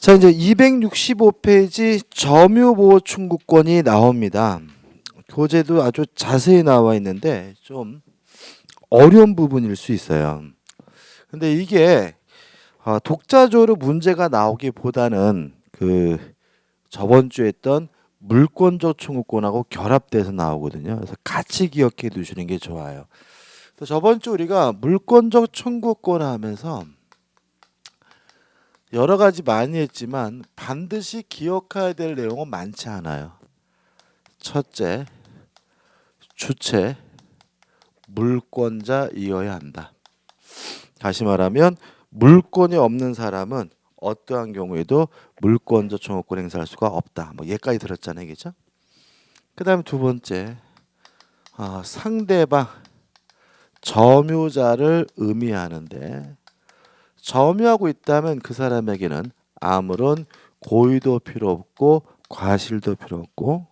자, 이제 265페이지 점유보호 청구권이 나옵니다. 교재도 아주 자세히 나와 있는데 좀 어려운 부분일 수 있어요. 근데 이게 독자적으로 문제가 나오기보다는 그 저번 주에 했던 물권적 청구권하고 결합돼서 나오거든요. 그래서 같이 기억해 두시는 게 좋아요. 저번 주 우리가 물권적 청구권 하면서 여러 가지 많이 했지만 반드시 기억해야 될 내용은 많지 않아요. 첫째, 주체, 물권자이어야 한다. 다시 말하면 물권이 없는 사람은 어떠한 경우에도 물권적 청구권 행사할 수가 없다. 뭐 얘까지 들었잖아요, 그죠? 그다음에 두 번째, 상대방 점유자를 의미하는데 점유하고 있다면 그 사람에게는 아무런 고의도 필요 없고 과실도 필요 없고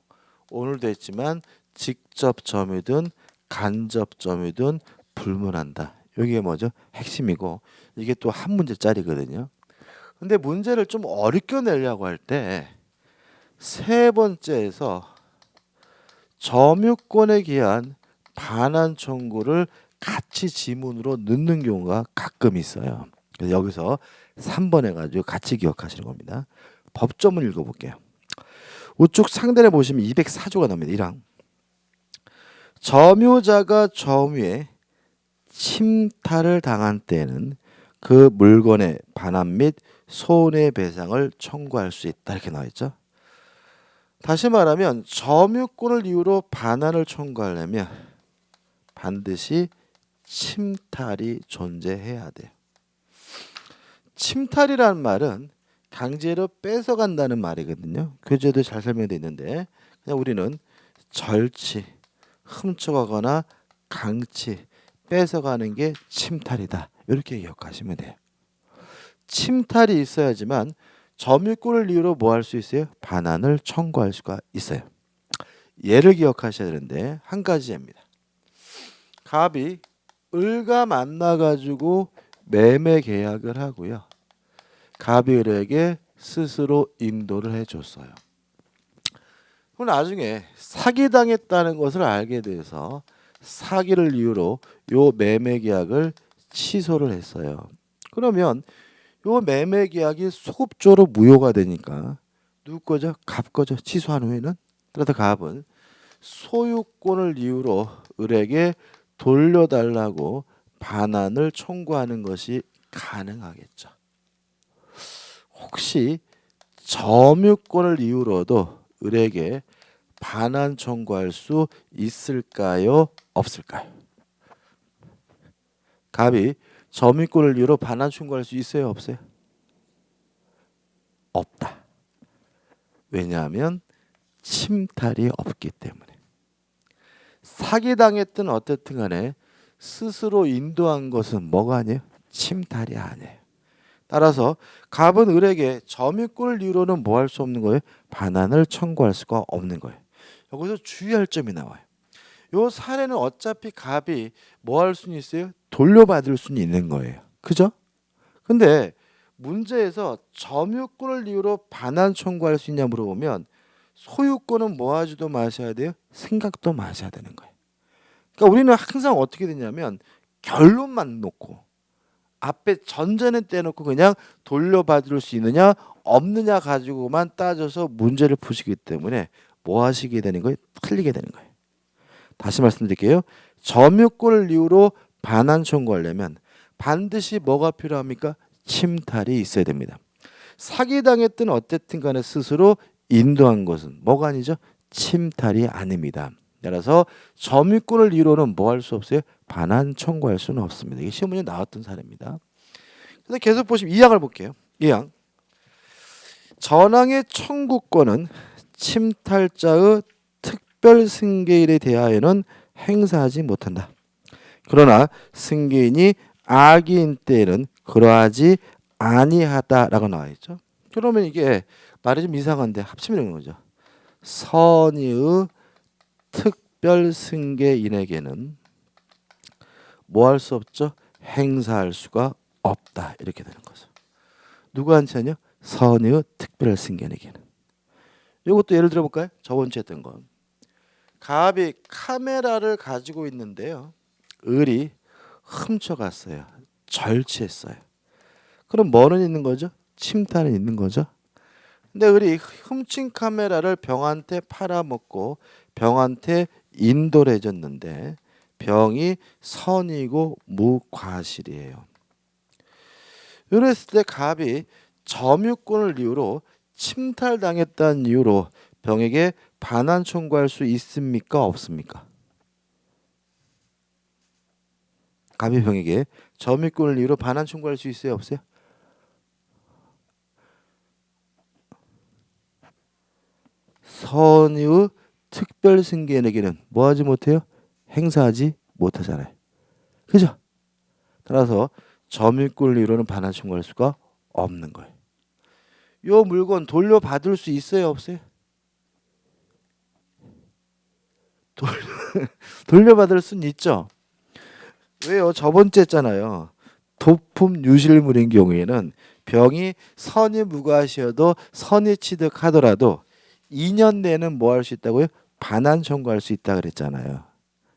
오늘도 했지만 직접 점유든 간접 점유든 불문한다. 이게 뭐죠? 핵심이고 이게 또 한 문제짜리거든요. 근데 문제를 좀 어렵게 내려고 할 때 세 번째에서 점유권에 기한 반환 청구를 같이 지문으로 넣는 경우가 가끔 있어요. 그래서 여기서 3번 해가지고 같이 기억하시는 겁니다. 법조문 읽어볼게요. 우측 상단에 보시면 204조가 나옵니다. 1항. 점유자가 점유에 침탈을 당한 때에는 그 물건의 반환 및 손해배상을 청구할 수 있다. 이렇게 나와 있죠. 다시 말하면 점유권을 이유로 반환을 청구하려면 반드시 침탈이 존재해야 돼요. 침탈이라는 말은 강제로 뺏어간다는 말이거든요. 교재도 잘 설명되어 있는데 그냥 우리는 절취, 훔쳐가거나 강치, 뺏어가는 게 침탈이다. 이렇게 기억하시면 돼요. 침탈이 있어야지만 점유권을 이유로 뭐 할 수 있어요? 반환을 청구할 수가 있어요. 예를 기억하셔야 되는데 한 가지 예입니다. 갑이 을과 만나가지고 매매 계약을 하고요. 갑이 을에게 스스로 인도를 해줬어요. 그럼 나중에 사기당했다는 것을 알게 돼서 사기를 이유로 요 매매 계약을 취소를 했어요. 그러면 요 매매 계약이 소급적으로 무효가 되니까 누구 거죠? 갑 거죠. 취소한 후에는. 그래서 갑은 소유권을 이유로 을에게 돌려달라고 반환을 청구하는 것이 가능하겠죠. 혹시 점유권을 이유로도 을에게 반환 청구할 수 있을까요? 없을까요? 갑이 점유권을 이유로 반환 청구할 수 있어요? 없어요? 없다. 왜냐하면 침탈이 없기 때문에. 사기당했든 어쨌든 간에 스스로 인도한 것은 뭐가 아니에요? 침탈이 아니에요. 따라서 갑은 을에게 점유권을 이유로는 뭐 할 수 없는 거예요? 반환을 청구할 수가 없는 거예요. 여기서 주의할 점이 나와요. 요 사례는 어차피 갑이 뭐 할 수는 있어요? 돌려받을 수는 있는 거예요. 그죠? 근데 문제에서 점유권을 이유로 반환 청구할 수 있냐 물어보면 소유권은 뭐 하지도 마셔야 돼요? 생각도 마셔야 되는 거예요. 그러니까 우리는 항상 어떻게 되냐면 결론만 놓고 앞에 전제는 떼놓고 그냥 돌려받을 수 있느냐 없느냐 가지고만 따져서 문제를 푸시기 때문에 뭐 하시게 되는 거예요? 틀리게 되는 거예요. 다시 말씀드릴게요. 점유권을 이유로 반환 청구하려면 반드시 뭐가 필요합니까? 침탈이 있어야 됩니다. 사기당했든 어쨌든 간에 스스로 인도한 것은 뭐가 아니죠? 침탈이 아닙니다. 따라서 점유권을 이유로는 뭐 할 수 없어요? 반환 청구할 수는 없습니다. 이게 시험문제 나왔던 사례입니다. 그래서 계속 보시면 2항을 볼게요. 2항. 전항의 청구권은 침탈자의 특별 승계일에 대하여는 행사하지 못한다. 그러나 승계인이 악인 때에는 그러하지 아니하다라고 나와 있죠. 그러면 이게 말이 좀 이상한데 합치면 거죠. 선의의 특별 승계인에게는 뭐 할 수 없죠? 행사할 수가 없다. 이렇게 되는 거죠. 누구한테요? 선의의 특별 승계의 기능. 이것도 예를 들어 볼까요? 저번 주에 했던 거. 갑이 카메라를 가지고 있는데요. 을이 훔쳐갔어요. 절취했어요. 그럼 뭐는 있는 거죠? 침탈은 있는 거죠. 근데 을이 훔친 카메라를 병한테 팔아먹고 병한테 인도를 해줬는데 병이 선이고 무과실이에요. 이랬을 때 갑이 점유권을 이유로 침탈당했다는 이유로 병에게 반환 청구할 수 있습니까? 없습니까? 갑이 병에게 점유권을 이유로 반환 청구할 수 있어요? 없어요? 선의의 특별 승계에게는 뭐하지 못해요? 행사하지 못하잖아요. 그죠? 따라서 점유권을 이유로는 반환 청구할 수가 없는 거예요. 요 물건 돌려받을 수 있어요? 없어요? 돌려받을 수는 있죠. 왜요? 저번째 했잖아요. 도품 유실물인 경우에는 병이 선이 무과시여도 선이 취득하더라도 2년 내는 뭐 할 수 있다고요? 반환 청구할 수 있다 그랬잖아요.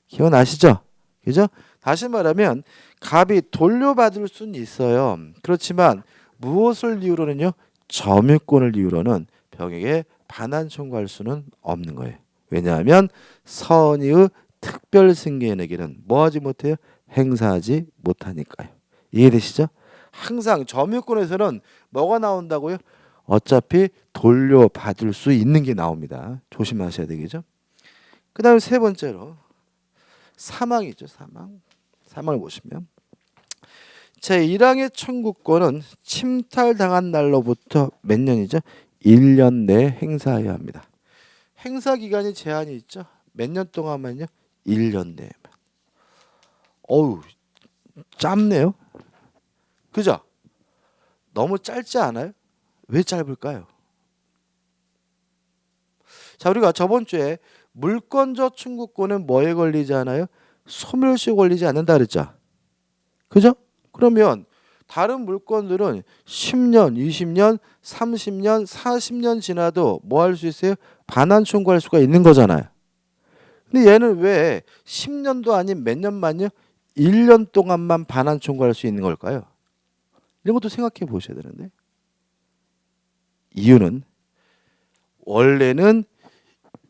기억나시죠? 그죠? 다시 말하면 갑이 돌려받을 수는 있어요. 그렇지만 무엇을 이유로는요? 점유권을 이유로는 병에게 반환 청구할 수는 없는 거예요. 왜냐하면 선의의 특별 승계에게는 뭐 하지 못해요? 행사하지 못하니까요. 이해되시죠? 항상 점유권에서는 뭐가 나온다고요? 어차피 돌려받을 수 있는 게 나옵니다. 조심하셔야 되겠죠? 그 다음에 세 번째로 사망이죠. 사망을 보시면 제1항의 청구권은 침탈당한 날로부터 몇 년이죠? 1년 내에 행사해야 합니다. 행사 기간이 제한이 있죠? 몇 년 동안만요? 1년 내에만. 어우, 짧네요. 그죠? 너무 짧지 않아요? 왜 짧을까요? 자, 우리가 저번 주에 물권적 청구권은 뭐에 걸리지 않아요? 소멸시효 걸리지 않는다 그랬죠? 그죠? 그러면 다른 물건들은 10년, 20년, 30년, 40년 지나도 뭐 할 수 있어요? 반환 청구할 수가 있는 거잖아요. 근데 얘는 왜 10년도 아닌 몇 년만요? 1년 동안만 반환 청구할 수 있는 걸까요? 이런 것도 생각해 보셔야 되는데. 이유는 원래는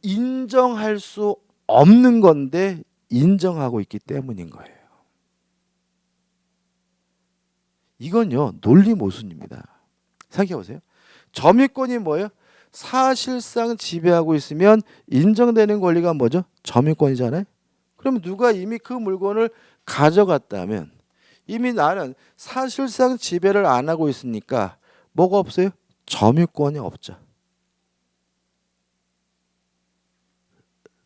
인정할 수 없는 건데 인정하고 있기 때문인 거예요. 이건요, 논리 모순입니다. 생각해 보세요. 점유권이 뭐예요? 사실상 지배하고 있으면 인정되는 권리가 뭐죠? 점유권이잖아요. 그러면 누가 이미 그 물건을 가져갔다면 이미 나는 사실상 지배를 안 하고 있으니까 뭐가 없어요? 점유권이 없죠.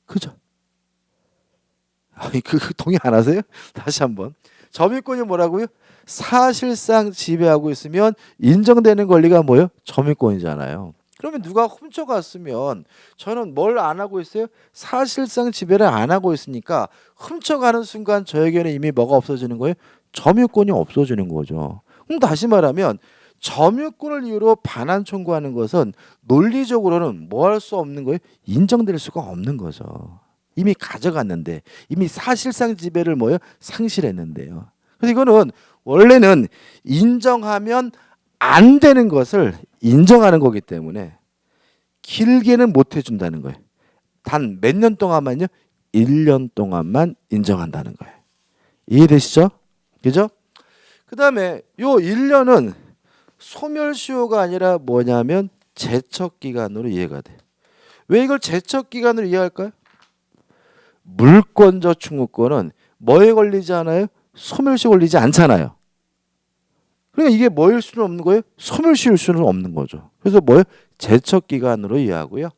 그죠? 그 동의 안 하세요? 다시 한번. 점유권이 뭐라고요? 사실상 지배하고 있으면 인정되는 권리가 뭐예요? 점유권이잖아요. 그러면 누가 훔쳐갔으면 저는 뭘 안 하고 있어요? 사실상 지배를 안 하고 있으니까 훔쳐가는 순간 저에게는 이미 뭐가 없어지는 거예요? 점유권이 없어지는 거죠. 그럼 다시 말하면 점유권을 이유로 반환 청구하는 것은 논리적으로는 뭐 할 수 없는 거예요? 인정될 수가 없는 거죠. 이미 가져갔는데 이미 사실상 지배를 뭐예요? 상실했는데요. 그래서 이거는 원래는 인정하면 안 되는 것을 인정하는 거기 때문에 길게는 못 해준다는 거예요. 단 몇 년 동안만요? 1년 동안만 인정한다는 거예요. 이해되시죠? 그죠? 그 다음에 요 1년은 소멸시효가 아니라 뭐냐면 제척기간으로 이해가 돼요. 왜 이걸 제척기간으로 이해할까요? 물권적 청구권은 뭐에 걸리지 않아요? 소멸시효 걸리지 않잖아요. 그러니까 이게 뭐일 수는 없는 거예요? 소멸시효일 수는 없는 거죠. 그래서 뭐예요? 제척기간으로 이해하고요.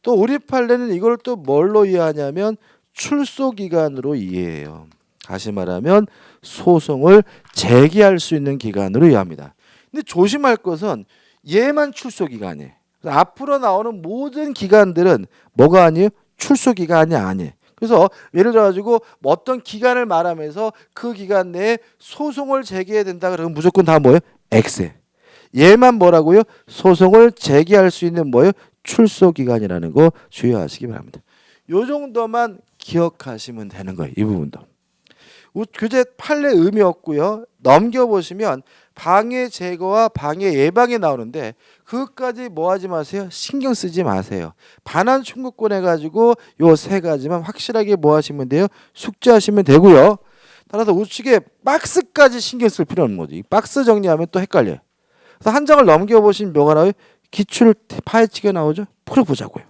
또 우리 판례는 이걸 또 뭘로 이해하냐면 출소기간으로 이해해요. 다시 말하면 소송을 제기할 수 있는 기간으로 이해합니다. 근데 조심할 것은 얘만 출소기간이에요. 앞으로 나오는 모든 기간들은 뭐가 아니에요? 출소기간이 아니에요. 그래서 예를 들어가지고 어떤 기간을 말하면서 그 기간 내에 소송을 제기해야 된다 그러면 무조건 다 뭐예요? X에. 얘만 뭐라고요? 소송을 제기할 수 있는 뭐예요? 출소 기간이라는 거 주의하시기 바랍니다. 요 정도만 기억하시면 되는 거예요. 이 부분도. 교재 판례 의미 없고요. 넘겨보시면 방해 제거와 방해 예방이 나오는데 그것까지 뭐 하지 마세요. 신경 쓰지 마세요. 반환 청구권 해가지고 요 세 가지만 확실하게 뭐 하시면 돼요. 숙지하시면 되고요. 따라서 우측에 박스까지 신경 쓸 필요 없는 거죠. 이 박스 정리하면 또 헷갈려요. 그래서 한 장을 넘겨보시면 뭐가 나와요? 기출 파헤치게 나오죠. 풀어보자고요.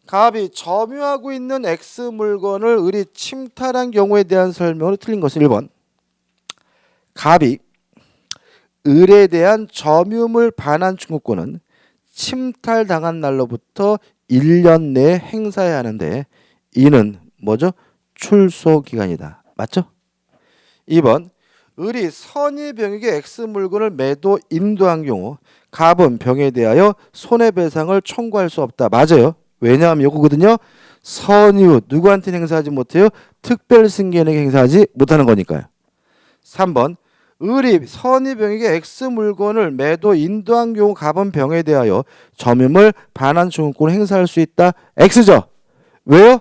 갑이 점유하고 있는 X 물건을 을이 침탈한 경우에 대한 설명으로 틀린 것은 1번. 갑이 을에 대한 점유물 반환 청구권은 침탈당한 날로부터 1년 내에 행사해야 하는데 이는 뭐죠? 출소 기간이다. 맞죠? 2번. 을이 선의 병에게 X 물건을 매도 인도한 경우 갑은 병에 대하여 손해배상을 청구할 수 없다. 맞아요. 왜냐하면 이거거든요. 선유 누구한테 행사하지 못해요? 특별승계에게 행사하지 못하는 거니까요. 3번. 을이 선의병에게 X 물건을 매도 인도한 경우 갑은 병에 대하여 점유물 반환 청구권을 행사할 수 있다. X죠. 왜요?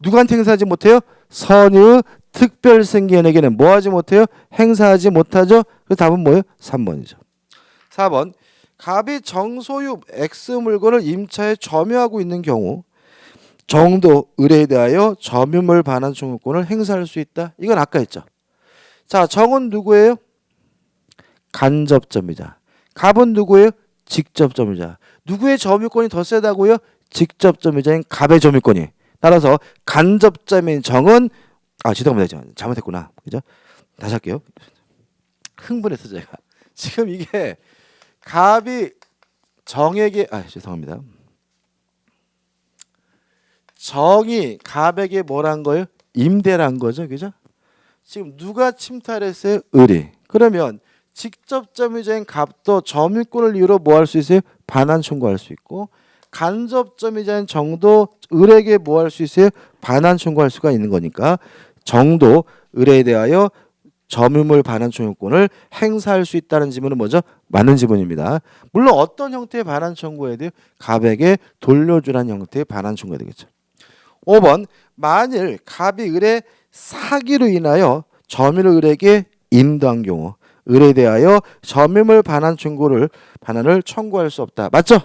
누구한테 행사하지 못해요? 선유 특별승계에게는 뭐 하지 못해요? 행사하지 못하죠. 그 답은 뭐예요? 3번이죠. 4번. 갑이 정소유 X 물건을 임차에 점유하고 있는 경우 정도 을에 대하여 점유물 반환 청구권을 행사할 수 있다. 이건 아까 했죠. 자, 정은 누구예요? 간접점이자. 갑은 누구예요? 직접점이자. 누구의 점유권이 더 세다고요? 직접점이자인 갑의 점유권이. 따라서 간접점인 정은 죄송합니다. 잘못했구나. 그죠? 다시 할게요. 흥분해서 제가. 지금 이게 갑이 정에게 죄송합니다. 정이 갑에게 뭐란 거예요? 임대란 거죠. 그죠? 지금 누가 침탈했어요? 을이. 그러면 직접점유자인 갑도 점유권을 이유로 뭐 할 수 있어요? 반환 청구할 수 있고 간접점유자인 정도 을에게 뭐 할 수 있어요? 반환 청구할 수가 있는 거니까 정도 을에 대하여 점유물 반환 청구권을 행사할 수 있다는 지문은 뭐죠? 맞는 지문입니다. 물론 어떤 형태의 반환 청구해야 돼요? 갑에게 돌려주라는 형태의 반환 청구해야 되겠죠. 5번. 만일 갑이 을의 사기로 인하여 점유를 을에게 인도한 경우 을에 대하여 점유물 반환 반환을 청구할 수 없다. 맞죠?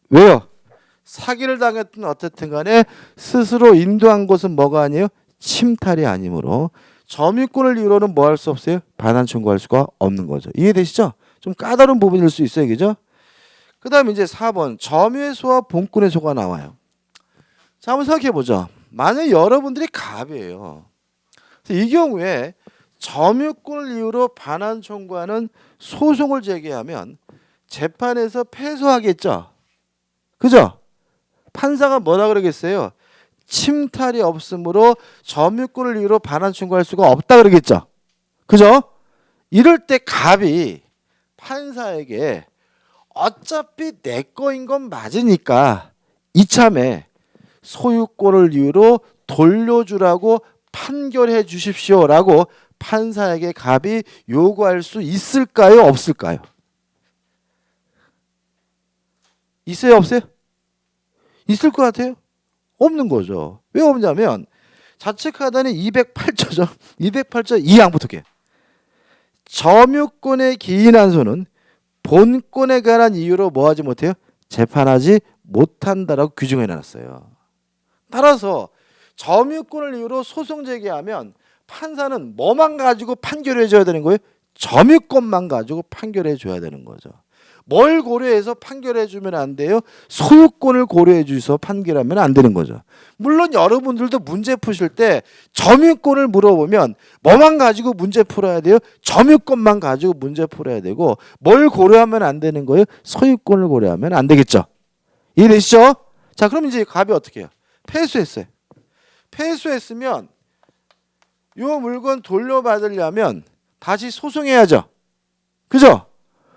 왜요? 사기를 당했든 어쨌든 간에 스스로 인도한 것은 뭐가 아니에요? 침탈이 아니므로 점유권을 이유로는 뭐 할 수 없어요? 반환 청구할 수가 없는 거죠. 이해되시죠? 좀 까다로운 부분일 수 있어요. 그죠? 그 다음에 이제 4번 점유의 소와 본권의 소가 나와요. 자, 한번 생각해 보죠. 만약 여러분들이 갑이에요. 이 경우에 점유권을 이유로 반환 청구하는 소송을 제기하면 재판에서 패소하겠죠. 그죠? 판사가 뭐라 그러겠어요? 침탈이 없으므로 점유권을 이유로 반환 청구할 수가 없다 그러겠죠. 그죠? 이럴 때 갑이 판사에게 어차피 내 거인 건 맞으니까 이참에 소유권을 이유로 돌려주라고 판결해 주십시오라고 판사에게 갑이 요구할 수 있을까요? 없을까요? 있어요? 없어요? 있을 것 같아요? 없는 거죠. 왜 없냐면 자책하단의 208조죠. 208조 2항부터 게 점유권의 기인한 소는 본권에 관한 이유로 뭐 하지 못해요? 재판하지 못한다라고 규정해 놨어요. 따라서 점유권을 이유로 소송 제기하면 판사는 뭐만 가지고 판결해 줘야 되는 거예요? 점유권만 가지고 판결해 줘야 되는 거죠. 뭘 고려해서 판결해 주면 안 돼요? 소유권을 고려해 주셔서 판결하면 안 되는 거죠. 물론 여러분들도 문제 푸실 때 점유권을 물어보면 뭐만 가지고 문제 풀어야 돼요? 점유권만 가지고 문제 풀어야 되고 뭘 고려하면 안 되는 거예요? 소유권을 고려하면 안 되겠죠. 이해되시죠? 자, 그럼 이제 갑이 어떻게 해요? 패소했어요. 패소했으면 이 물건 돌려받으려면 다시 소송해야죠. 그죠?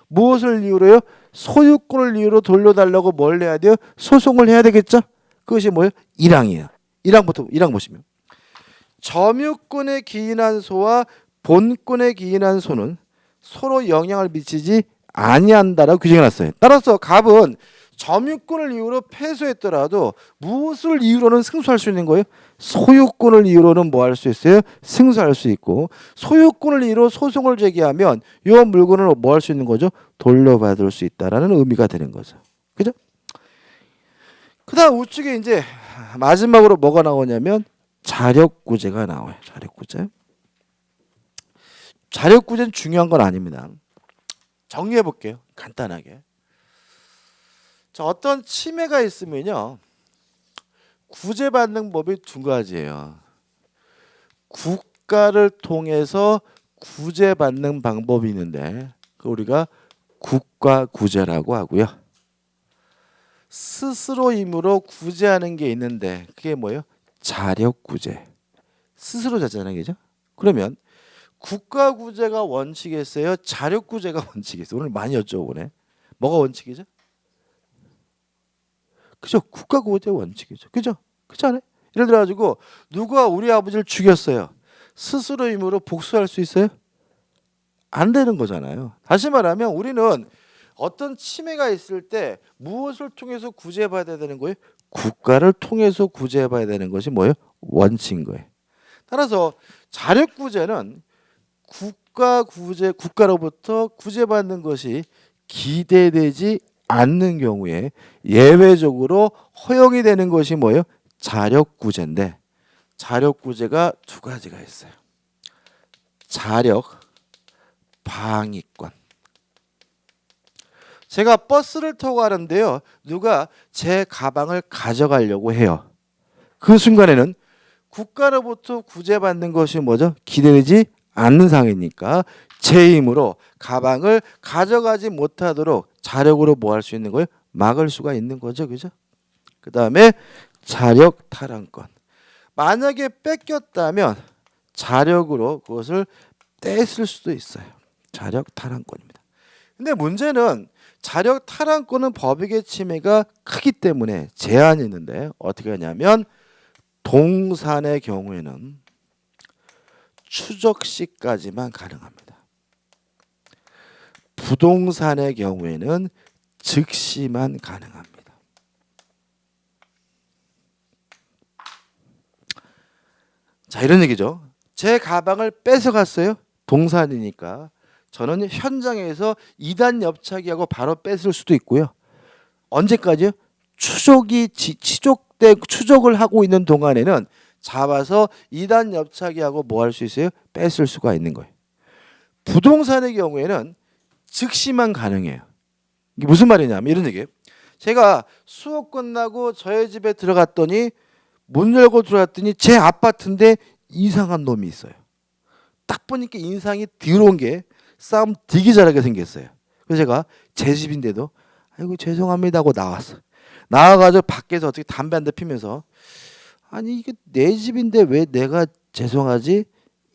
무엇을 이유로요? 소유권을 이유로 돌려달라고 뭘 해야 돼요? 소송을 해야 되겠죠? 그것이 뭐예요? 1항이에요. 1항 보시면 점유권에 기인한 소와 본권에 기인한 소는 서로 영향을 미치지 아니한다라고 규정해놨어요. 따라서 갑은 점유권을 이유로 패소했더라도 무엇을 이유로는 승소할 수 있는 거예요? 소유권을 이유로는 뭐 할 수 있어요? 승소할 수 있고, 소유권을 이유로 소송을 제기하면 이 물건을 뭐 할 수 있는 거죠? 돌려받을 수 있다라는 의미가 되는 거죠. 그죠? 그다음 우측에 이제 마지막으로 뭐가 나오냐면 자력구제가 나와요. 자력구제. 자력구제는 중요한 건 아닙니다. 정리해 볼게요. 간단하게. 자, 어떤 침해가 있으면요, 구제받는 법이 두 가지예요. 국가를 통해서 구제받는 방법이 있는데 그 우리가 국가구제라고 하고요. 스스로 힘으로 구제하는 게 있는데 그게 뭐예요? 자력구제. 스스로 자제하는 게죠. 그러면 국가구제가 원칙이었어요? 자력구제가 원칙이었어요? 오늘 많이 여쭤보네. 뭐가 원칙이죠? 그죠? 국가구제 원칙이죠. 그죠? 그렇지 않아요? 예를 들어 가지고 누가 우리 아버지를 죽였어요. 스스로 힘으로 복수할 수 있어요? 안 되는 거잖아요. 다시 말하면 우리는 어떤 침해가 있을 때 무엇을 통해서 구제받아야 되는 거예요? 국가를 통해서 구제받아야 되는 것이 뭐예요? 원칙인 거예요. 따라서 자력구제는 국가로부터 구제받는 것이 기대되지 않는 경우에 예외적으로 허용이 되는 것이 뭐예요? 자력구제인데, 자력구제가 두 가지가 있어요. 자력 방위권. 제가 버스를 타고 가는데요, 누가 제 가방을 가져가려고 해요. 그 순간에는 국가로부터 구제받는 것이 뭐죠? 기대되지 않는 상황이니까 제 힘으로 가방을 가져가지 못하도록 자력으로 뭐 할 수 있는 거예요? 막을 수가 있는 거죠. 그죠? 그 다음에 자력 탈환권. 만약에 뺏겼다면 자력으로 그것을 떼쓸 수도 있어요. 자력 탈환권입니다. 근데 문제는 자력 탈환권은 법익의 침해가 크기 때문에 제한이 있는데 어떻게 하냐면 동산의 경우에는 추적 시까지만 가능합니다. 부동산의 경우에는 즉시만 가능합니다. 자, 이런 얘기죠. 제 가방을 뺏어갔어요. 동산이니까 저는 현장에서 2단 엽차기하고 바로 뺏을 수도 있고요. 언제까지요? 추적을 하고 있는 동안에는 잡아서 2단 엽차기하고 뭐 할 수 있어요? 뺏을 수가 있는 거예요. 부동산의 경우에는 즉시만 가능해요. 이게 무슨 말이냐면 이런 얘기예요. 제가 수업 끝나고 저희 집에 들어갔더니 문 열고 들어왔더니 제 아파트인데 이상한 놈이 있어요. 딱 보니까 인상이 더러운 게 싸움 되게 잘하게 생겼어요. 그래서 제가 제 집인데도 아이고 죄송합니다 하고 나왔어. 나와가지고 밖에서 어떻게 담배 한 대 피면서 아니 이게 내 집인데 왜 내가 죄송하지?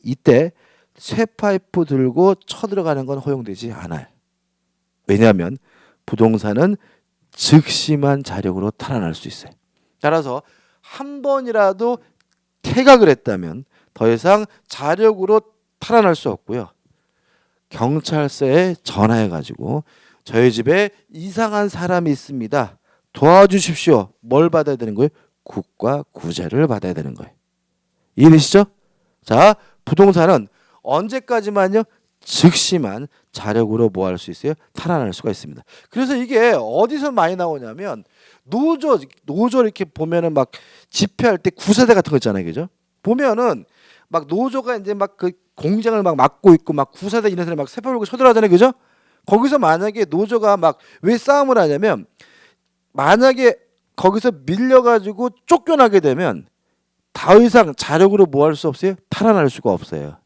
이때 쇠파이프 들고 쳐들어가는 건 허용되지 않아요. 왜냐하면 부동산은 즉시만 자력으로 탈환할 수 있어요. 따라서 한 번이라도 퇴각을 했다면 더 이상 자력으로 탈환할 수 없고요. 경찰서에 전화해가지고 저희 집에 이상한 사람이 있습니다. 도와주십시오. 뭘 받아야 되는 거예요? 국가 구제를 받아야 되는 거예요. 이해되시죠? 자, 부동산은 언제까지만요? 즉시만 자력으로 뭐 할 수 있어요? 탈환할 수가 있습니다. 그래서 이게 어디서 많이 나오냐면 노조 이렇게 보면은 막 집회할 때 구사대 같은 거 있잖아요. 그죠? 보면은 막 노조가 이제 막 그 공장을 막 막고 있고 막 구사대 이런 사람이 막 세파 불고 쳐들어가잖아요. 그죠? 거기서 만약에 노조가 막 왜 싸움을 하냐면 만약에 거기서 밀려가지고 쫓겨나게 되면 더 이상 자력으로 뭐 할 수 없어요? 탈환할 수가 없어요.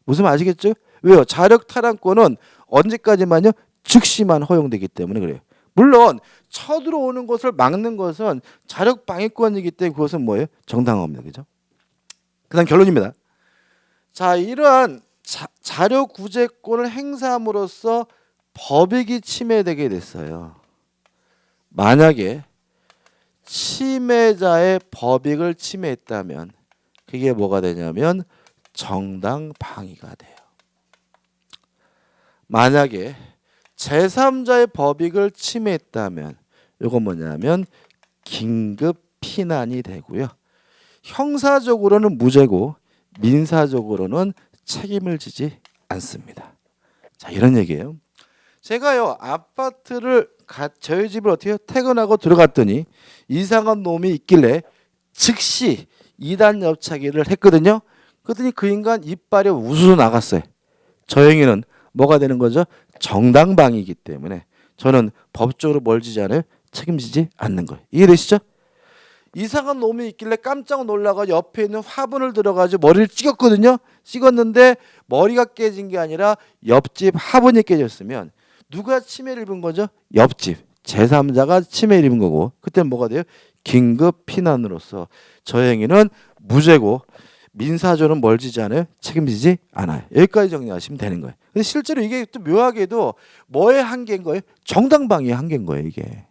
무슨 말 아시겠죠? 왜요? 자력 탈환권은 언제까지만요? 즉시만 허용되기 때문에 그래요. 물론 쳐들어오는 것을 막는 것은 자력 방위권이기 때문에 그것은 뭐예요? 정당합니다. 그죠? 그다음 결론입니다. 자, 이러한 자력 구제권을 행사함으로써 법익이 침해되게 됐어요. 만약에 침해자의 법익을 침해했다면 그게 뭐가 되냐면 정당 방위가 돼요. 만약에 제3자의 법익을 침해했다면 이건 뭐냐면 긴급 피난이 되고요. 형사적으로는 무죄고 민사적으로는 책임을 지지 않습니다. 자, 이런 얘기예요. 제가요 아파트를 저희 집을 어떻게 해요? 퇴근하고 들어갔더니 이상한 놈이 있길래 즉시 2단 옆차기를 했거든요. 그랬더니 그 인간 이빨이 우수수 나갔어요. 저 행위는 뭐가 되는 거죠? 정당방위이기 때문에 저는 법적으로 뭘 지지 않아요? 책임지지 않는 거예요. 이해되시죠? 이상한 놈이 있길래 깜짝 놀라가 옆에 있는 화분을 들어가지고 머리를 찍었거든요. 찍었는데 머리가 깨진 게 아니라 옆집 화분이 깨졌으면 누가 침해를 입은 거죠? 옆집 제3자가 침해를 입은 거고 그때는 뭐가 돼요? 긴급 피난으로서 저 행위는 무죄고 민사적으로는 뭘 지지 않아요? 책임지지 않아요. 여기까지 정리하시면 되는 거예요. 근데 실제로 이게 또 묘하게도 뭐의 한계인 거예요? 정당방위의 한계인 거예요. 이게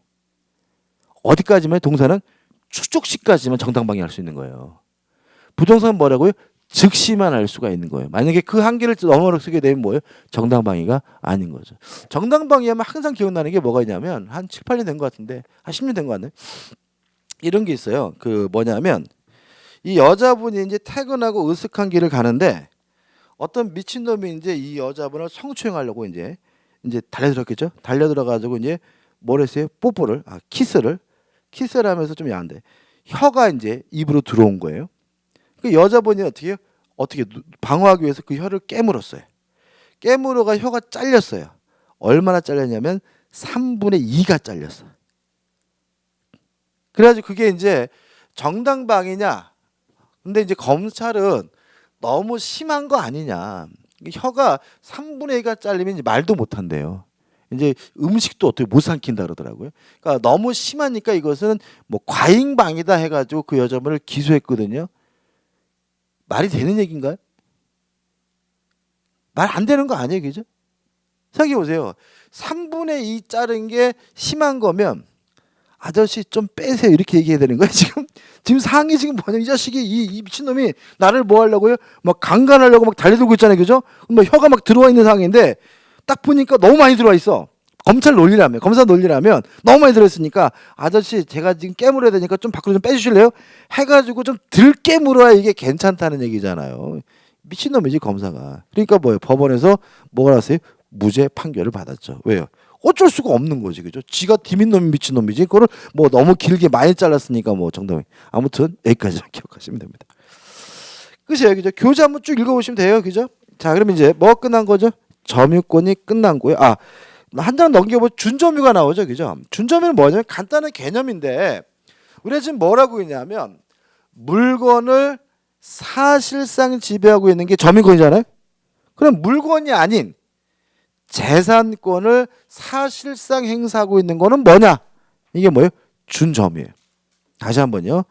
어디까지만 동사는 추족시까지만 정당방위할 수 있는 거예요. 부동산 뭐라고요? 즉시만 할 수가 있는 거예요. 만약에 그 한계를 넘어서게 되면 뭐예요? 정당방위가 아닌 거죠. 정당방위하면 항상 기억나는 게 뭐가 있냐면 한 7, 8년 된 것 같은데 한 10년 된 것 같네. 이런 게 있어요. 그 뭐냐면 이 여자분이 이제 퇴근하고 으슥한 길을 가는데 어떤 미친놈이 이제 이 여자분을 성추행하려고 이제 달려들었겠죠. 달려들어가지고 이제 뭘 했어요? 뽀뽀를 키스를 하면서 좀 야한데 혀가 이제 입으로 들어온 거예요. 그 여자분이 어떻게 방어하기 위해서 그 혀를 깨물었어요. 깨물어가 혀가 잘렸어요. 얼마나 잘렸냐면 3분의 2가 잘렸어. 그래가지고 그게 이제 정당방위냐? 근데 이제 검찰은 너무 심한 거 아니냐? 혀가 3분의 2가 잘리면 이제 말도 못 한대요. 이제 음식도 어떻게 못 삼킨다 그러더라고요. 그러니까 너무 심하니까 이것은 뭐 과잉방위다 해가지고 그 여자분을 기소했거든요. 말이 되는 얘기인가요? 말 안 되는 거 아니에요, 그죠? 생각해 보세요. 3분의 2 자른 게 심한 거면 아저씨 좀 빼세요 이렇게 얘기해야 되는 거예요. 지금 상황이 지금 뭐냐? 이 자식이 이 미친놈이 나를 뭐 하려고요? 막 강간하려고 막 달려들고 있잖아요, 그죠? 막 혀가 막 들어와 있는 상황인데. 딱 보니까 너무 많이 들어와 있어. 검사 논리라면 너무 많이 들어있으니까 아저씨 제가 지금 깨물어야 되니까 좀 밖으로 좀 빼주실래요? 해가지고 좀 덜 깨물어야 이게 괜찮다는 얘기잖아요. 미친놈이지 검사가. 그러니까 뭐예요? 법원에서 뭐가 났어요? 무죄 판결을 받았죠. 왜요? 어쩔 수가 없는 거지, 그죠? 지가 디민놈이 미친놈이지. 그거를 뭐 너무 길게 많이 잘랐으니까 뭐 정당히. 아무튼 여기까지만 기억하시면 됩니다. 끝이에요, 그죠? 교재 한번 쭉 읽어보시면 돼요, 그죠? 자, 그럼 이제 뭐 끝난 거죠? 점유권이 끝난 거예요. 한 장 넘겨보면 준점유가 나오죠, 그죠? 준점유는 뭐냐면 간단한 개념인데 우리가 지금 뭐라고 했냐면 물건을 사실상 지배하고 있는 게 점유권이잖아요. 그럼 물건이 아닌 재산권을 사실상 행사하고 있는 거는 뭐냐? 이게 뭐예요? 준점유예요. 다시 한번요.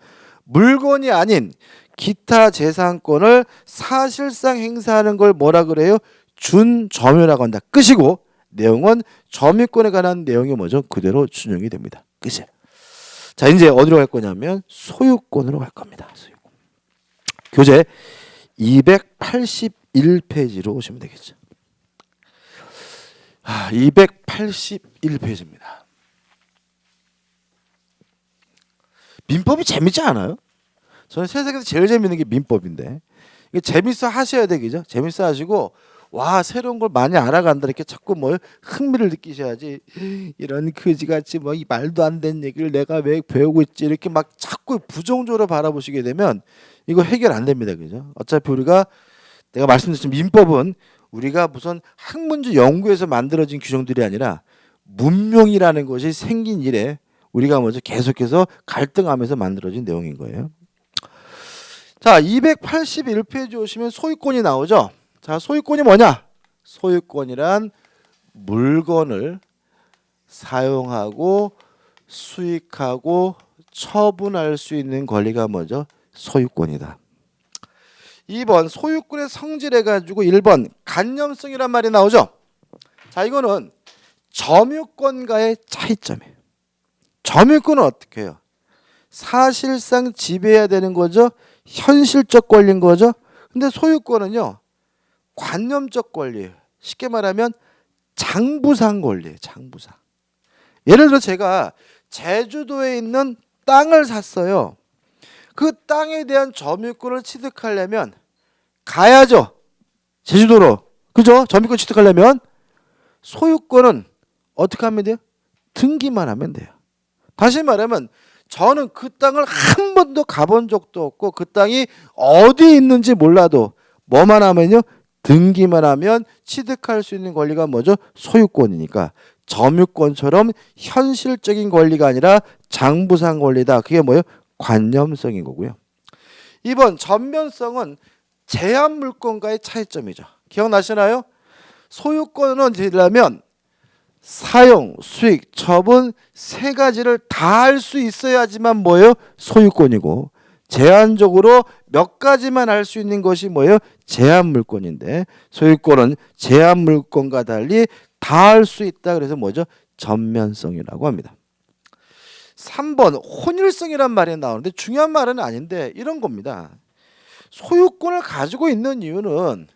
물건이 아닌 기타 재산권을 사실상 행사하는 걸 뭐라 그래요? 준점유라고 한다. 끝이고 내용은 점유권에 관한 내용이 뭐죠? 그대로 준용이 됩니다. 끝이에요. 자, 이제 어디로 갈 거냐면 소유권으로 갈 겁니다. 소유권. 교재 281페이지로 오시면 되겠죠. 281페이지입니다. 민법이 재밌지 않아요? 저는 세상에서 제일 재밌는 게 민법인데 이게 재밌어 하셔야 되겠죠. 재밌어 하시고 와 새로운 걸 많이 알아간다 이렇게 자꾸 뭐 흥미를 느끼셔야지. 이런 그지같이 뭐 이 말도 안 되는 얘기를 내가 왜 배우고 있지 이렇게 막 자꾸 부정적으로 바라보시게 되면 이거 해결 안 됩니다, 그죠? 어차피 우리가 내가 말씀드린 민법은 우리가 무슨 학문지 연구에서 만들어진 규정들이 아니라 문명이라는 것이 생긴 이래 우리가 먼저 계속해서 갈등하면서 만들어진 내용인 거예요. 자, 281페이지 오시면 소유권이 나오죠. 자, 소유권이 뭐냐? 소유권이란 물건을 사용하고 수익하고 처분할 수 있는 권리가 뭐죠? 소유권이다. 2번 소유권의 성질해가지고 1번 간념성이란 말이 나오죠. 자, 이거는 점유권과의 차이점이에요. 점유권은 어떻게 해요? 사실상 지배해야 되는 거죠. 현실적 권리인 거죠. 근데 소유권은요 관념적 권리예요. 쉽게 말하면 장부상 권리예요. 장부상. 예를 들어 제가 제주도에 있는 땅을 샀어요. 그 땅에 대한 점유권을 취득하려면 가야죠. 제주도로. 그죠? 점유권 취득하려면 소유권은 어떻게 하면 돼요? 등기만 하면 돼요. 다시 말하면 저는 그 땅을 한 번도 가본 적도 없고 그 땅이 어디에 있는지 몰라도 뭐만 하면요? 등기만 하면 취득할 수 있는 권리가 뭐죠? 소유권이니까 점유권처럼 현실적인 권리가 아니라 장부상 권리다. 그게 뭐예요? 관념성인 거고요. 2번 전면성은 제한 물권과의 차이점이죠. 기억나시나요? 소유권은 되려면 사용, 수익, 처분 세 가지를 다 할 수 있어야지만 뭐예요? 소유권이고 제한적으로 몇 가지만 할 수 있는 것이 뭐예요? 제한 물권인데 소유권은 제한 물권과 달리 다 할 수 있다. 그래서 뭐죠? 전면성이라고 합니다. 3번 혼일성이란 말이 나오는데 중요한 말은 아닌데 이런 겁니다. 소유권을 가지고 있는 이유는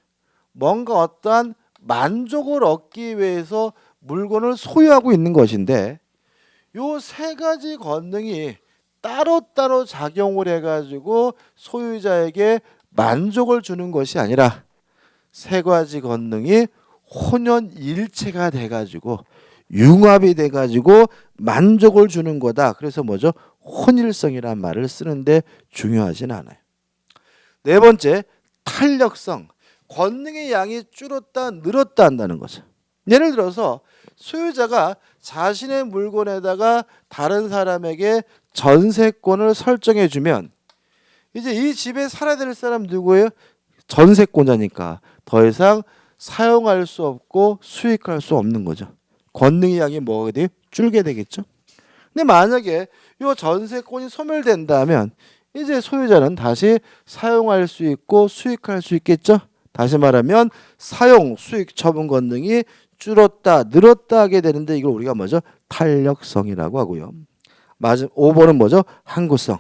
뭔가 어떠한 만족을 얻기 위해서 물건을 소유하고 있는 것인데 요 세 가지 권능이 따로따로 작용을 해가지고 소유자에게 만족을 주는 것이 아니라 세 가지 권능이 혼연일체가 돼가지고 융합이 돼가지고 만족을 주는 거다. 그래서 뭐죠? 혼일성이란 말을 쓰는데 중요하진 않아요. 네 번째, 탄력성. 권능의 양이 줄었다 늘었다 한다는 거죠. 예를 들어서 소유자가 자신의 물건에다가 다른 사람에게 전세권을 설정해 주면 이제 이 집에 살아야 될 사람 누구예요? 전세권자니까 더 이상 사용할 수 없고 수익할 수 없는 거죠. 권능의 양이 뭐가 돼요? 줄게 되겠죠. 근데 만약에 이 전세권이 소멸된다면 이제 소유자는 다시 사용할 수 있고 수익할 수 있겠죠. 다시 말하면 사용, 수익, 처분 권능이 줄었다, 늘었다 하게 되는데 이걸 우리가 뭐죠? 탄력성이라고 하고요. 5번은 뭐죠? 항구성.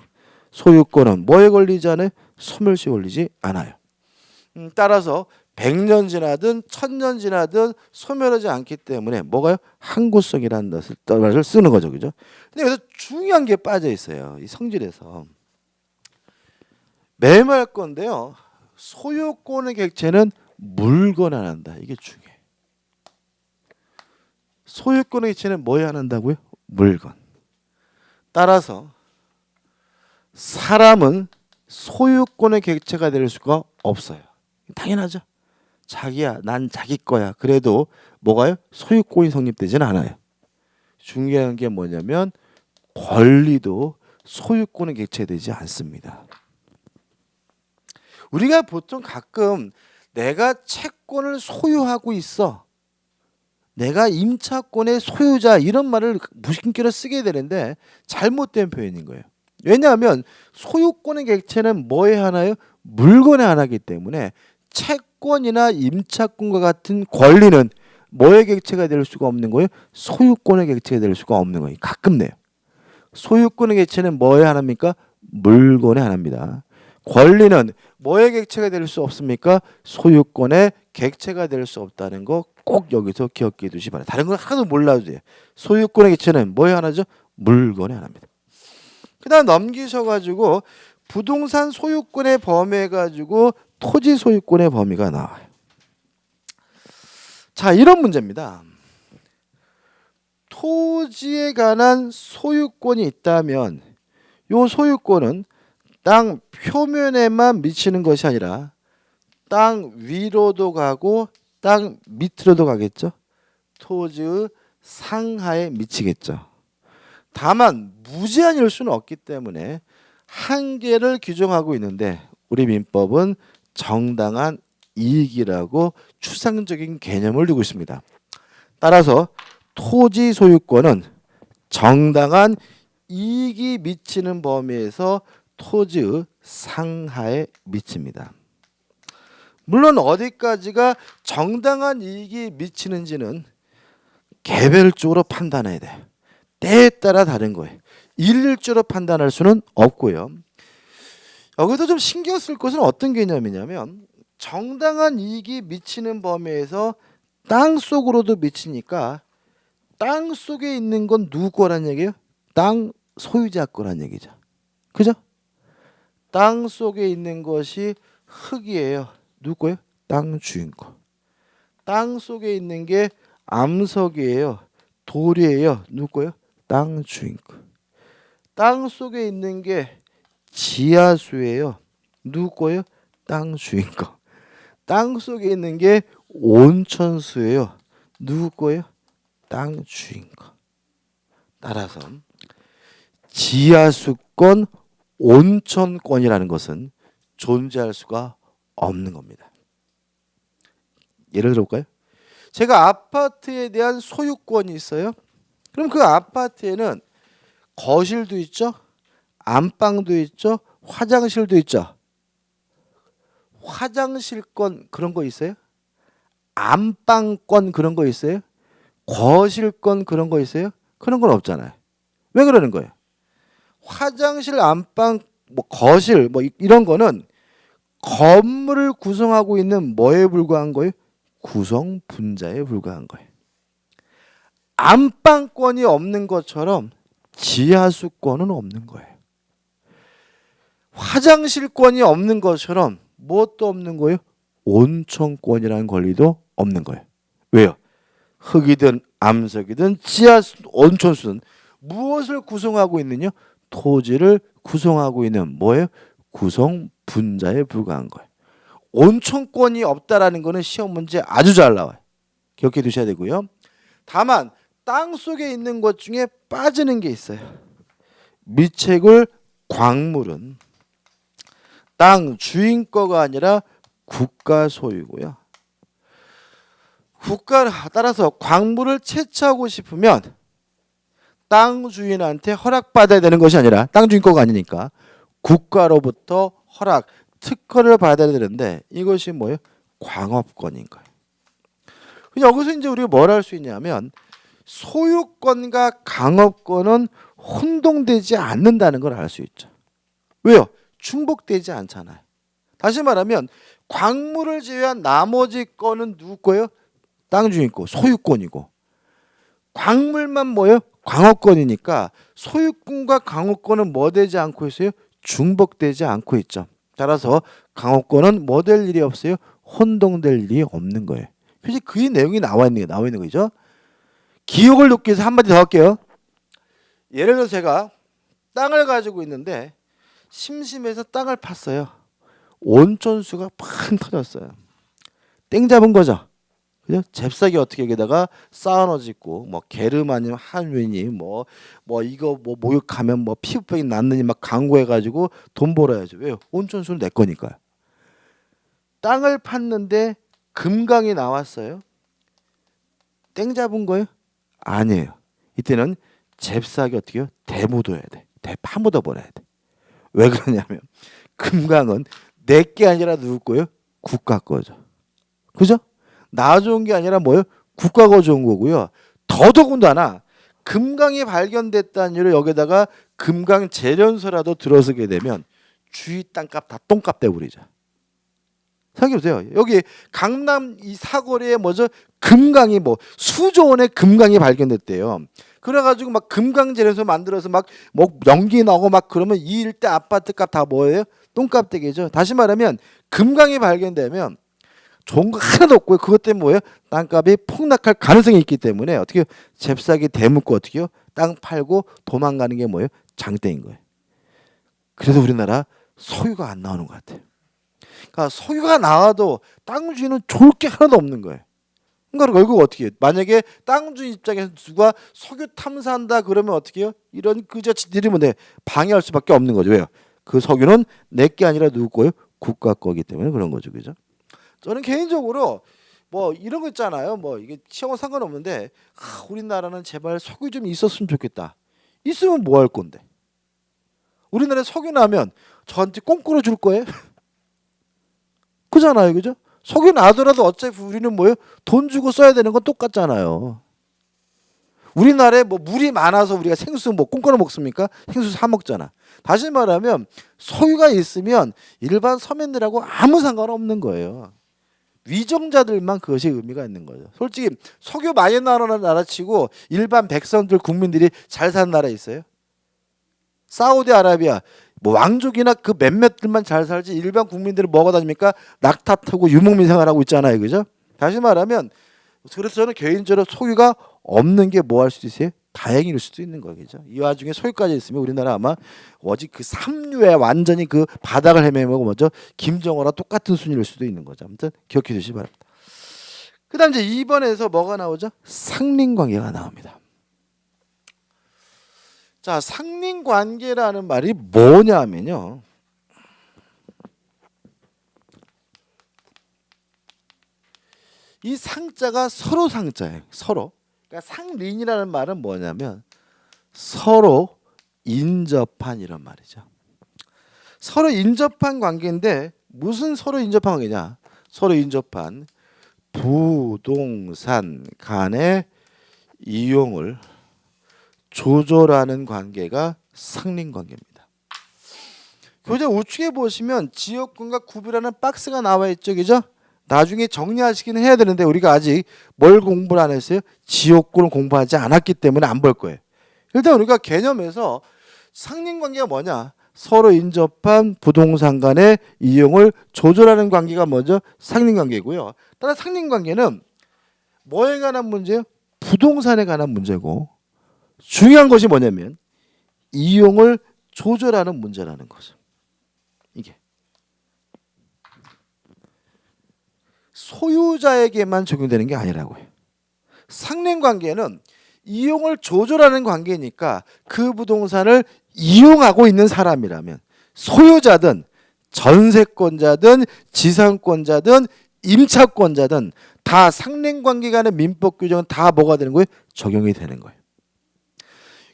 소유권은 뭐에 걸리지 않아요? 소멸시에 걸리지 않아요. 따라서 100년 지나든 1000년 지나든 소멸하지 않기 때문에 뭐가요? 항구성이라는 것을 쓰는 거죠. 그죠? 근데 여기서 중요한 게 빠져 있어요. 이 성질에서. 매매할 건데요. 소유권의 객체는 물건에 한다. 이게 중요해요. 소유권의 객체는 뭐에 한다고요? 물건. 따라서 사람은 소유권의 객체가 될 수가 없어요. 당연하죠. 자기야, 난 자기 거야. 그래도 뭐가요? 소유권이 성립되지는 않아요. 중요한 게 뭐냐면 권리도 소유권의 객체되지 않습니다. 우리가 보통 가끔 내가 채권을 소유하고 있어. 내가 임차권의 소유자 이런 말을 무심결에 쓰게 되는데 잘못된 표현인 거예요. 왜냐하면 소유권의 객체는 뭐에 하나요? 물건에 하나이기 때문에 채권이나 임차권과 같은 권리는 뭐의 객체가 될 수가 없는 거예요? 소유권의 객체가 될 수가 없는 거예요. 가끔 내요. 소유권의 객체는 뭐에 하나입니까? 물건에 하나입니다. 권리는 뭐의 객체가 될 수 없습니까? 소유권의 객체가 될 수 없다는 거 꼭 여기서 기억해 두시기 바랍니다. 다른 건 하나도 몰라도 돼요. 소유권의 객체는 뭐에 하나죠? 물건에 하나입니다. 그 다음 넘기셔가지고 부동산 소유권의 범위 해가지고 토지 소유권의 범위가 나와요. 자, 이런 문제입니다. 토지에 관한 소유권이 있다면 이 소유권은 땅 표면에만 미치는 것이 아니라 땅 위로도 가고 땅 밑으로도 가겠죠. 토지의 상하에 미치겠죠. 다만 무제한일 수는 없기 때문에 한계를 규정하고 있는데 우리 민법은 정당한 이익이라고 추상적인 개념을 두고 있습니다. 따라서 토지 소유권은 정당한 이익이 미치는 범위에서 토지의 상하에 미칩니다. 물론 어디까지가 정당한 이익이 미치는지는 개별적으로 판단해야 돼요. 때에 따라 다른 거예요. 일률적으로 판단할 수는 없고요. 여기서 좀 신경 쓸 것은 어떤 개념이냐면 정당한 이익이 미치는 범위에서 땅 속으로도 미치니까 땅 속에 있는 건 누구 거란 얘기예요? 땅 소유자 거란 얘기죠. 그죠? 땅 속에 있는 것이 흙이에요. 누구 거예요? 땅 주인 거. 땅 속에 있는 게 암석이에요. 돌이에요. 누구 거예요? 땅 주인 거. 땅 속에 있는 게 지하수예요. 누구 거예요? 땅 주인 거. 땅 속에 있는 게 온천수예요. 누구 거예요? 땅 주인 거. 따라서 지하수권, 온천권이라는 것은 존재할 수가 없는 겁니다. 예를 들어볼까요? 제가 아파트에 대한 소유권이 있어요. 그럼 그 아파트에는 거실도 있죠, 안방도 있죠, 화장실도 있죠. 화장실권 그런 거 있어요? 안방권 그런 거 있어요? 거실권 그런 거 있어요? 그런 건 없잖아요. 왜 그러는 거예요? 화장실, 안방, 뭐 거실 뭐 이런 거는 건물을 구성하고 있는 뭐에 불과한 거예요? 구성 분자에 불과한 거예요. 안방권이 없는 것처럼 지하수권은 없는 거예요. 화장실권이 없는 것처럼 무엇도 없는 거예요? 온천권이라는 권리도 없는 거예요. 왜요? 흙이든 암석이든 지하수, 온천수는 무엇을 구성하고 있느냐? 토지를 구성하고 있는 뭐예요? 구성 분자에 불과한 거예요. 온천권이 없다라는 거는 시험 문제 아주 잘 나와요. 기억해 두셔야 되고요. 다만 땅 속에 있는 것 중에 빠지는 게 있어요. 미채굴, 광물은 땅 주인 거가 아니라 국가 소유고요. 국가 따라서 광물을 채취하고 싶으면 땅 주인한테 허락받아야 되는 것이 아니라 땅 주인 거가 아니니까 국가로부터 허락, 특허를 받아야 되는데 이것이 뭐예요? 광업권인 거예요. 여기서 이제 우리가 뭘 할 수 있냐면 소유권과 강업권은 혼동되지 않는다는 걸 알 수 있죠. 왜요? 중복되지 않잖아요. 다시 말하면 광물을 제외한 나머지 거는 누구 거예요? 땅 주인 거, 소유권이고 광물만 뭐예요? 광업권이니까 소유권과 광업권은 뭐 되지 않고 있어요? 중복되지 않고 있죠. 따라서 강업권은 뭐 될 일이 없어요? 혼동될 일이 없는 거예요. 사실 그 내용이 나와 있는 거죠. 기억을 돕기 위해서 한마디 더 할게요. 예를 들어 제가 땅을 가지고 있는데 심심해서 땅을 팠어요. 온천수가 팡 터졌어요. 땡 잡은 거죠. 그죠? 잽싸게 어떻게 여기다가 사우나 짓고 뭐 게르 아니면 한윈이 뭐 이거 뭐 목욕하면 뭐 피부병이 낫느니 막 광고해가지고 돈 벌어야죠. 왜요? 온천수는 내 거니까요. 땅을 팠는데 금강이 나왔어요. 땡 잡은 거예요? 아니에요. 이때는 잽싸게 어떻게 해요? 대묻어야 돼. 파묻어 버려야 돼. 왜 그러냐면 금강은 내 게 아니라 누구 거예요? 국가 거죠. 그죠? 나 좋은 게 아니라 뭐예요? 국가가 좋은 거고요. 더더군다나 금강이 발견됐다는 이유로 여기다가 금강 재련소라도 들어서게 되면 주위 땅값 다 똥값 돼버리죠. 생각해보세요. 여기 강남 이 사거리에 뭐죠? 금강이 뭐 수조 원의 금강이 발견됐대요. 그래가지고 막 금강 재련소 만들어서 막 뭐 연기 나고 막 그러면 이 일대 아파트값 다 뭐예요? 똥값 되겠죠. 다시 말하면 금강이 발견되면 좋은 거 하나도 없고요. 그것 때문에 뭐예요? 땅값이 폭락할 가능성이 있기 때문에 어떻게 잽싸게 대묻고 어떻게 해요? 땅 팔고 도망가는 게 뭐예요? 장땡인 거예요. 그래서 우리나라 소유가 안 나오는 것 같아요. 그러니까 소유가 나와도 땅 주인은 좋을 게 하나도 없는 거예요. 그러니까 결국 어떻게 해요? 만약에 땅 주인 입장에서 누가 석유 탐사한다 그러면 어떻게 해요? 이런 그저 지들이면 돼 방해할 수밖에 없는 거죠. 왜요? 그 석유는 내 게 아니라 누구 거예요? 국가 거기 때문에 그런 거죠. 그죠? 저는 개인적으로 뭐 이런 거 있잖아요. 뭐 이게 시험은 상관없는데 우리나라는 제발 석유 좀 있었으면 좋겠다. 있으면 뭐 할 건데? 우리나라에 석유 나면 저한테 꽁꾸러 줄 거예요? 그잖아요. 그죠? 석유 나더라도 어차피 우리는 뭐예요? 돈 주고 써야 되는 건 똑같잖아요. 우리나라에 뭐 물이 많아서 우리가 생수 뭐 꽁꾸러 먹습니까? 생수 사 먹잖아. 다시 말하면 석유가 있으면 일반 서민들하고 아무 상관없는 거예요. 위정자들만 그것이 의미가 있는 거죠. 솔직히 석유 많이 나라는 나라치고 일반 백성들 국민들이 잘 사는 나라 있어요? 사우디아라비아 뭐 왕족이나 그 몇몇들만 잘 살지 일반 국민들은 뭐가 다닙니까? 낙타 타고 유목민 생활하고 있잖아요, 그죠? 다시 말하면 그래서 저는 개인적으로 석유가 없는 게 뭐 할 수도 있어요? 다행일 수도 있는 거겠죠. 이 와중에 석유까지 있으면 우리나라 아마 어지 그 삼류에 완전히 그 바닥을 헤매고 먼저 김정은과 똑같은 순위일 수도 있는 거죠. 아무튼 기억해 주시기 바랍니다. 그다음 이제 2번에서 뭐가 나오죠? 상린관계가 나옵니다. 자, 상린관계라는 말이 뭐냐면요. 이 상자가 서로 상자예요. 서로. 그러니까 상린이라는 말은 뭐냐면 서로 인접한 이런 말이죠. 서로 인접한 관계인데 무슨 서로 인접한 관계냐? 서로 인접한 부동산 간의 이용을 조절하는 관계가 상린관계입니다. 교재 우측에 보시면 지역군과 구비라는 박스가 나와 있죠, 그죠? 나중에 정리하시기는 해야 되는데 우리가 아직 뭘 공부를 안 했어요? 지역군을 공부하지 않았기 때문에 안 볼 거예요. 일단 우리가 개념에서 상린관계가 뭐냐? 서로 인접한 부동산 간의 이용을 조절하는 관계가 뭐죠? 상린관계고요. 따라 상린관계는 뭐에 관한 문제예요? 부동산에 관한 문제고 중요한 것이 뭐냐면 이용을 조절하는 문제라는 거죠. 이게 소유자에게만 적용되는 게 아니라고요. 상린관계는 이용을 조절하는 관계니까 그 부동산을 이용하고 있는 사람이라면 소유자든 전세권자든 지상권자든 임차권자든 다 상린관계 간의 민법 규정은 다 뭐가 되는 거예요? 적용이 되는 거예요.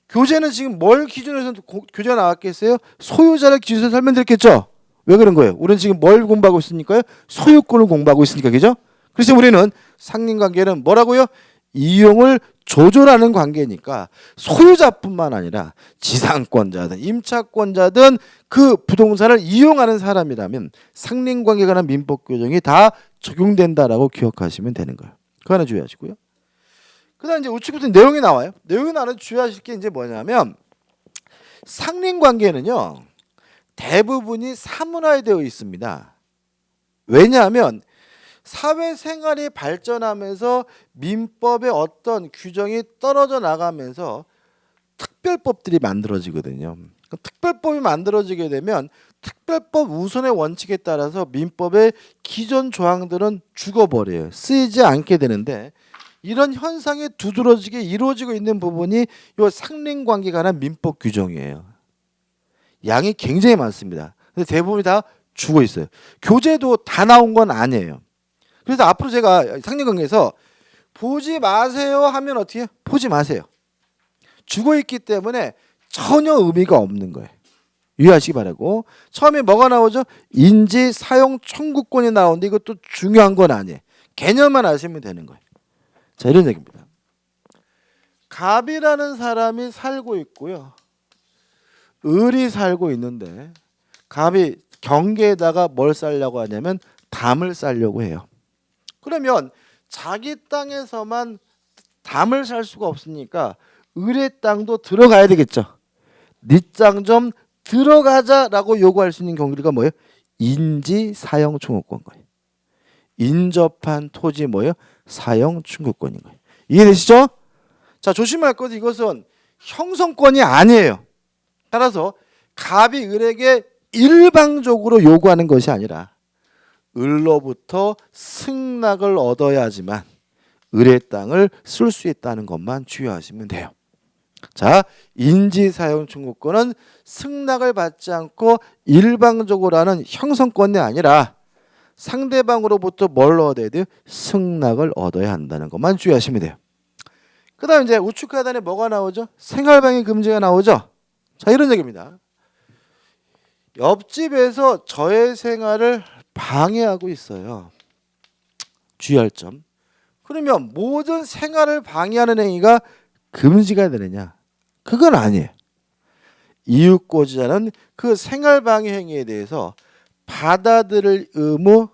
교재는 지금 뭘 기준으로 해서 교재가 나왔겠어요? 소유자를 기준으로 설명드렸겠죠? 왜 그런 거예요? 우리는 지금 뭘 공부하고 있으니까요? 소유권을 공부하고 있으니까, 그죠? 그래서 우리는 상린관계는 뭐라고요? 이용을 조절하는 관계니까 소유자뿐만 아니라 지상권자든 임차권자든 그 부동산을 이용하는 사람이라면 상린관계에 관한 민법 규정이 다 적용된다라고 기억하시면 되는 거예요. 그거 하나 주의하시고요. 그다음 이제 우측부터 내용이 나와요. 내용이 나는 주의하실 게 이제 뭐냐면 상린관계는요 대부분이 사문화되어 있습니다. 왜냐하면 사회생활이 발전하면서 민법의 어떤 규정이 떨어져 나가면서 특별법들이 만들어지거든요. 특별법이 만들어지게 되면 특별법 우선의 원칙에 따라서 민법의 기존 조항들은 죽어버려요. 쓰이지 않게 되는데 이런 현상이 두드러지게 이루어지고 있는 부분이 이 상린관계에 관한 민법 규정이에요. 양이 굉장히 많습니다. 근데 대부분이 다 죽어 있어요. 교재도 다 나온 건 아니에요. 그래서 앞으로 제가 상린관계에서 보지 마세요 하면 어떻게 해요? 보지 마세요. 죽어 있기 때문에 전혀 의미가 없는 거예요. 유의하시기 바라고. 처음에 뭐가 나오죠? 인지 사용 청구권이 나오는데 이것도 중요한 건 아니에요. 개념만 아시면 되는 거예요. 자, 이런 얘기입니다. 갑이라는 사람이 살고 있고요. 을이 살고 있는데 갑이 경계에다가 뭘 쌓으려고 하냐면 담을 쌓으려고 해요. 그러면 자기 땅에서만 담을 살 수가 없으니까 을의 땅도 들어가야 되겠죠. 네 땅 좀 들어가자라고 요구할 수 있는 경우가 뭐예요? 인지 사용 청구권 거예요. 인접한 토지 뭐예요? 사용 청구권인 거예요. 이해되시죠? 자, 조심할 것은 이것은 형성권이 아니에요. 따라서 갑이 을에게 일방적으로 요구하는 것이 아니라 을로부터 승낙을 얻어야지만 을의 땅을 쓸 수 있다는 것만 주의하시면 돼요. 자, 인지사용 청구권은 승낙을 받지 않고 일방적으로 하는 형성권이 아니라 상대방으로부터 뭘 얻어야 돼요? 승낙을 얻어야 한다는 것만 주의하시면 돼요. 그 다음 이제 우측 하단에 뭐가 나오죠? 생활방해 금지가 나오죠? 자, 이런 얘기입니다. 옆집에서 저의 생활을 방해하고 있어요. 주의할 점. 그러면 모든 생활을 방해하는 행위가 금지가 되느냐? 그건 아니에요. 이웃고지자는 그 생활방해 행위에 대해서 받아들일 의무,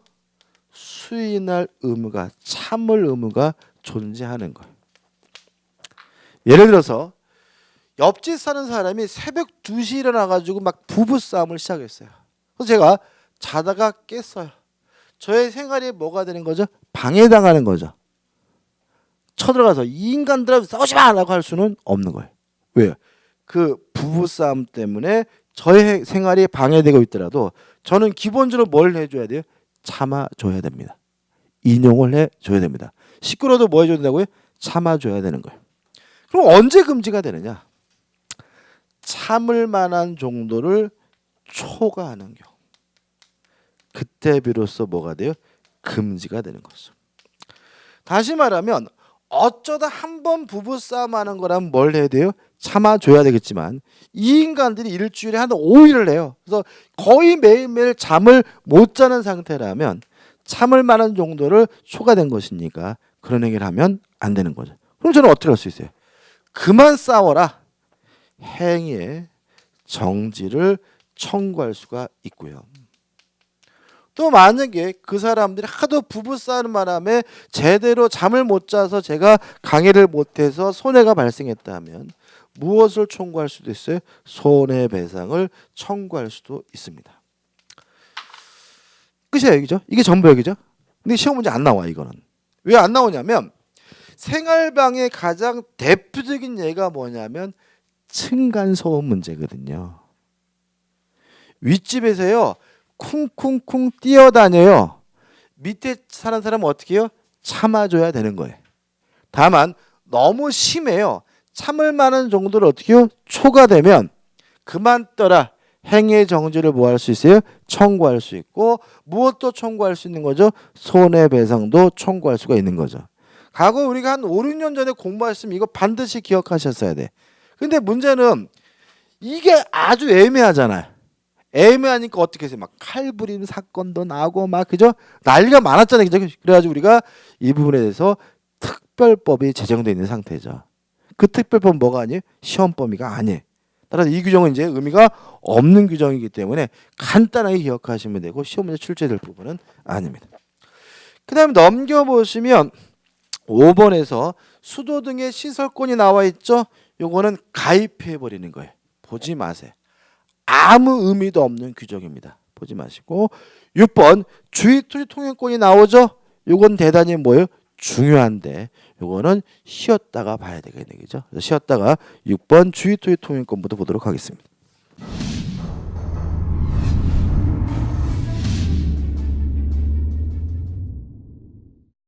수인할 의무가 참을 의무가 존재하는 거예요. 예를 들어서 옆집 사는 사람이 새벽 2시에 일어나가지고 막 부부싸움을 시작했어요. 그래서 제가 자다가 깼어요. 저의 생활이 뭐가 되는 거죠? 방해당하는 거죠. 쳐들어가서 이 인간들하고 싸우지 마라고 할 수는 없는 거예요. 왜요? 그 부부싸움 때문에 저의 생활이 방해되고 있더라도 저는 기본적으로 뭘 해줘야 돼요? 참아줘야 됩니다. 인용을 해줘야 됩니다. 시끄러워도 뭐 해줘야 된다고요? 참아줘야 되는 거예요. 그럼 언제 금지가 되느냐? 참을 만한 정도를 초과하는 경우. 그때 비로소 뭐가 돼요? 금지가 되는 거죠. 다시 말하면 어쩌다 한 번 부부싸움 하는 거라면 뭘 해야 돼요? 참아줘야 되겠지만 이 인간들이 일주일에 한 5일을 해요. 그래서 거의 매일매일 잠을 못 자는 상태라면 참을 만한 정도를 초과된 것이니까 그런 행위를 하면 안 되는 거죠. 그럼 저는 어떻게 할 수 있어요? 그만 싸워라. 행위의 정지를 청구할 수가 있고요. 또 만약에 그 사람들이 하도 부부싸움 바람에 제대로 잠을 못 자서 제가 강의를 못해서 손해가 발생했다면 무엇을 청구할 수도 있어요? 손해배상을 청구할 수도 있습니다. 끝이에요, 여기죠? 이게 전부 여기죠? 근데 시험 문제 안 나와, 이거는. 왜 안 나오냐면 생활방해의 가장 대표적인 예가 뭐냐면 층간소음 문제거든요. 윗집에서요 쿵쿵쿵 뛰어다녀요. 밑에 사는 사람은 어떻게 해요? 참아줘야 되는 거예요. 다만 너무 심해요. 참을 만한 정도를 어떻게 해요? 초과되면 그만 떠라. 행위의 정지를 뭐 할 수 있어요? 청구할 수 있고 무엇도 청구할 수 있는 거죠? 손해배상도 청구할 수가 있는 거죠. 과거 우리가 한 5, 6년 전에 공부했으면 이거 반드시 기억하셨어야 돼. 근데 문제는 이게 아주 애매하잖아요. 애매하니까 어떻게 해서 막 칼부림 사건도 나고 막 그죠? 난리가 많았잖아요. 그죠? 그래가지고 우리가 이 부분에 대해서 특별법이 제정되어 있는 상태죠. 그 특별법은 뭐가 아니에요? 시험 범위가 아니에요. 따라서 이 규정은 이제 의미가 없는 규정이기 때문에 간단하게 기억하시면 되고 시험 문제 출제될 부분은 아닙니다. 그 다음에 넘겨보시면 5번에서 수도 등의 시설권이 나와 있죠. 요거는 가입해버리는 거예요. 보지 마세요. 아무 의미도 없는 규정입니다. 보지 마시고 6번 주의투지 통행권이 나오죠. 요건 대단히 뭐예요? 중요한데 요거는 쉬었다가 봐야 되겠네요. 그죠? 쉬었다가 6번 주의투지 통행권부터 보도록 하겠습니다.